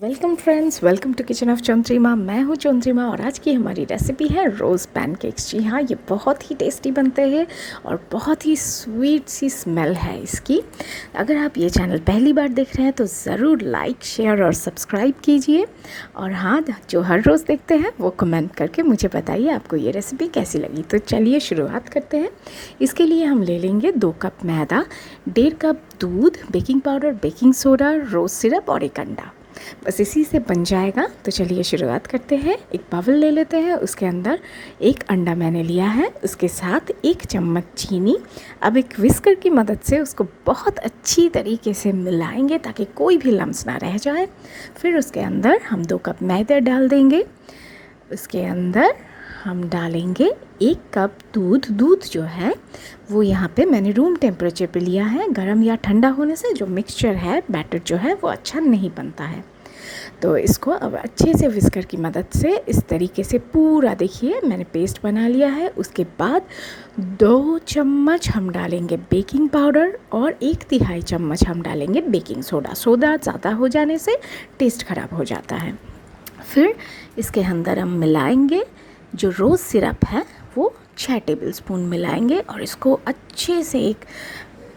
Welcome friends, welcome to kitchen of Chondrima. मैं हूँ चौंद्रिमा और आज की हमारी रेसिपी है रोज़ पैनकेक्स। जी हाँ, ये बहुत ही टेस्टी बनते हैं और बहुत ही स्वीट सी स्मेल है इसकी। अगर आप ये चैनल पहली बार देख रहे हैं तो ज़रूर लाइक, शेयर और सब्सक्राइब कीजिए। और हाँ, जो हर रोज़ देखते हैं वो कमेंट करके मुझे बताइए आपको ये रेसिपी कैसी लगी। तो चलिए शुरुआत करते हैं। इसके लिए हम ले लेंगे 2 कप मैदा, 1.5 कप दूध, बेकिंग पाउडर, बेकिंग सोडा, रोज़ सिरप और 1 अंडा। बस इसी से बन जाएगा। तो चलिए शुरुआत करते हैं। एक बाउल ले लेते हैं, उसके अंदर 1 अंडा मैंने लिया है, उसके साथ 1 चम्मच चीनी। अब एक विस्कर की मदद से उसको बहुत अच्छी तरीके से मिलाएंगे ताकि कोई भी लम्स ना रह जाए। फिर उसके अंदर हम 2 कप मैदा डाल देंगे। उसके अंदर हम डालेंगे 1 कप दूध। दूध जो है वो यहाँ पे मैंने रूम टेम्परेचर पे लिया है। गर्म या ठंडा होने से जो मिक्सचर है, बैटर जो है वो अच्छा नहीं बनता है। तो इसको अब अच्छे से विस्कर की मदद से इस तरीके से पूरा, देखिए मैंने पेस्ट बना लिया है। उसके बाद 2 चम्मच हम डालेंगे बेकिंग पाउडर और 1/3 चम्मच हम डालेंगे बेकिंग सोडा। सोडा ज़्यादा हो जाने से टेस्ट ख़राब हो जाता है। फिर इसके अंदर हम मिलाएंगे जो रोज़ सिरप है वो 6 टेबलस्पून मिलाएंगे और इसको अच्छे से एक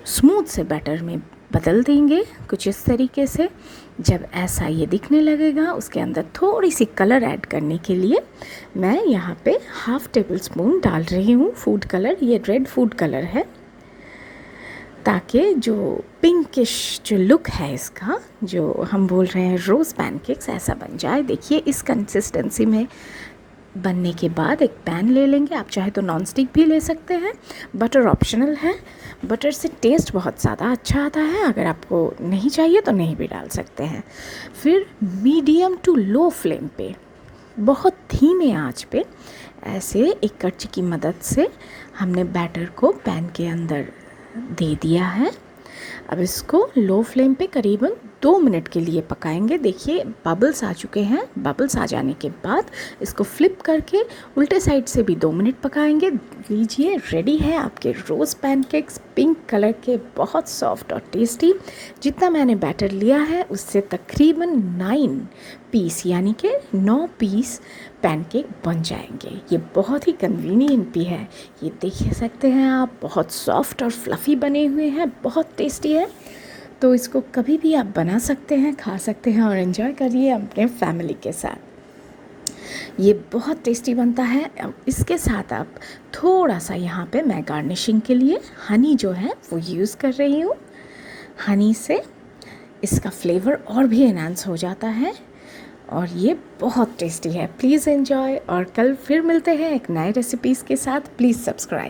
स्मूथ से बैटर में बदल देंगे कुछ इस तरीके से। जब ऐसा ये दिखने लगेगा, उसके अंदर थोड़ी सी कलर ऐड करने के लिए मैं यहाँ पे 1/2 टेबलस्पून डाल रही हूँ फूड कलर। ये रेड फूड कलर है, ताकि जो पिंकिश जो लुक है इसका, जो हम बोल रहे हैं रोज़ पैनकेक्स, ऐसा बन जाए। देखिए इस कंसिस्टेंसी में बनने के बाद एक पैन ले लेंगे। आप चाहे तो नॉन स्टिक भी ले सकते हैं, बटर ऑप्शनल है। बटर से टेस्ट बहुत ज़्यादा अच्छा आता है। अगर आपको नहीं चाहिए तो नहीं भी डाल सकते हैं। फिर मीडियम टू लो फ्लेम पे, बहुत धीमे आंच पे, ऐसे एक कड़छी की मदद से हमने बैटर को पैन के अंदर दे दिया है। अब इसको लो फ्लेम पे करीबन 2 मिनट के लिए पकाएंगे। देखिए बबल्स आ चुके हैं। बबल्स आ जाने के बाद इसको फ्लिप करके उल्टे साइड से भी 2 मिनट पकाएंगे। लीजिए रेडी है आपके रोज़ पैनकेक्स, पिंक कलर के, बहुत सॉफ्ट और टेस्टी। जितना मैंने बैटर लिया है उससे तकरीबन 9 पीस, यानी कि 9 पीस पैनकेक बन जाएंगे। ये बहुत ही कन्वीनियंट भी है। ये देख सकते हैं आप, बहुत सॉफ्ट और फ्लफ़ी बने हुए हैं, बहुत टेस्टी है। तो इसको कभी भी आप बना सकते हैं, खा सकते हैं और एंजॉय करिए अपने फैमिली के साथ। ये बहुत टेस्टी बनता है। अब इसके साथ आप थोड़ा सा यहाँ पे मैं गार्निशिंग के लिए हनी जो है वो यूज़ कर रही हूँ। हनी से इसका फ्लेवर और भी एनहांस हो जाता है और ये बहुत टेस्टी है। प्लीज़ एंजॉय और कल फिर मिलते हैं एक नए रेसिपीज़ के साथ। Please subscribe.